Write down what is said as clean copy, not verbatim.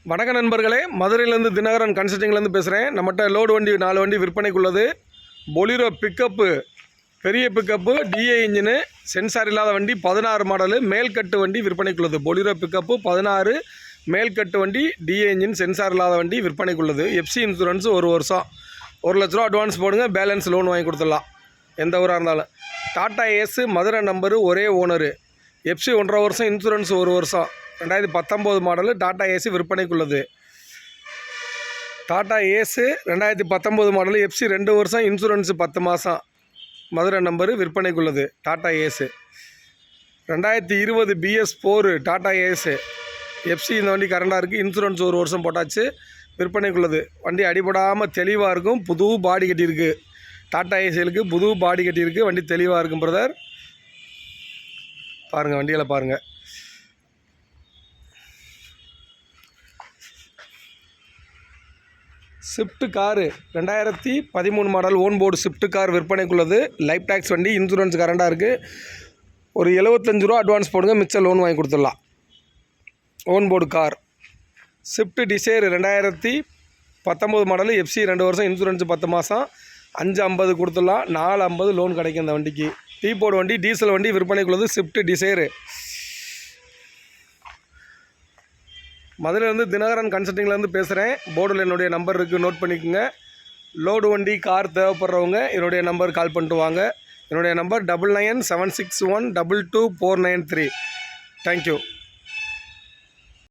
வணக்க நண்பர்களே, மதுரையிலேருந்து தினகரன் கன்சல்டிங்லேருந்து பேசுகிறேன். நம்மகிட்ட லோடு வண்டி 4 வண்டி விற்பனைக்குள்ளது. பொலிரோ பிக்கப்பு, பெரிய பிக்கப்பு, டிஏ இன்ஜினு, சென்சார் இல்லாத வண்டி 16 மாடலு, மேல்கட்டு வண்டி விற்பனைக்குள்ளது. பொலிரோ பிக்கப்பு 16 மேல்கட்டு வண்டி, டிஏ இன்ஜின், சென்சார் இல்லாத வண்டி விற்பனைக்குள்ளது. எஃப்சி இன்சூரன்ஸ் 1 வருஷம். 1 லட்ச ரூபா அட்வான்ஸ் போடுங்க, பேலன்ஸ் லோன் வாங்கி கொடுத்துடலாம் எந்த ஊராக இருந்தாலும். டாடா ஏஸு மதுரை நம்பரு, ஒரே ஓனரு. எஃப்சி 1.5 வருஷம், இன்சூரன்ஸ் 1 வருஷம். 2019 மாடலு டாடா ஏசி விற்பனைக்குள்ளது. டாடா ஏஸு 2019 மாடலு, எஃப்சி 2 வருஷம், இன்சூரன்ஸு 10 மாதம். மதுரை நம்பரு விற்பனைக்குள்ளது. Tata Ace 2020 BS4 Tata Ace, FC இந்த வண்டி கரண்டாக இருக்குது, இன்சூரன்ஸ் 1 வருஷம் போட்டாச்சு, விற்பனைக்குள்ளது. வண்டி அடிபடாமல் தெளிவாக இருக்கும், புது பாடி கட்டியிருக்கு. டாடா ஏசிகளுக்கு புது பாடி கட்டியிருக்கு, வண்டி தெளிவாக இருக்கும் பிரதர். பாருங்கள், வண்டிகளை பாருங்கள். Swift car 2013 model own board Swift car விற்பனைக்குள்ளது. லைஃப் டேக்ஸ் வண்டி, இன்சூரன்ஸ் கரண்டாக இருக்குது. ஒரு 75 ரூபா அட்வான்ஸ் போடுங்க, மிச்சம் லோன் வாங்கி கொடுத்துடலாம். Own board car Swift desire 2019 model, FC 2 வருஷம், இன்சூரன்ஸ் 10 மாதம். 550 கொடுத்துடலாம், 450 லோன் கிடைக்கும் இந்த வண்டிக்கு. டீ போர்டு வண்டி, டீசல் வண்டி விற்பனைக்குள்ளது. ஸ்விஃப்ட் டிசைரு. மதுரையிலேருந்து தினகரன் கன்சல்டிங்லேருந்து பேசுகிறேன். போர்டில் என்னுடைய நம்பர் இருக்குது, நோட் பண்ணிக்கோங்க. லோடு வண்டி கார் தேவைப்படுறவங்க என்னுடைய நம்பர் கால் பண்ணிட்டு வாங்க. என்னுடைய நம்பர் 9976122493. தேங்க்யூ.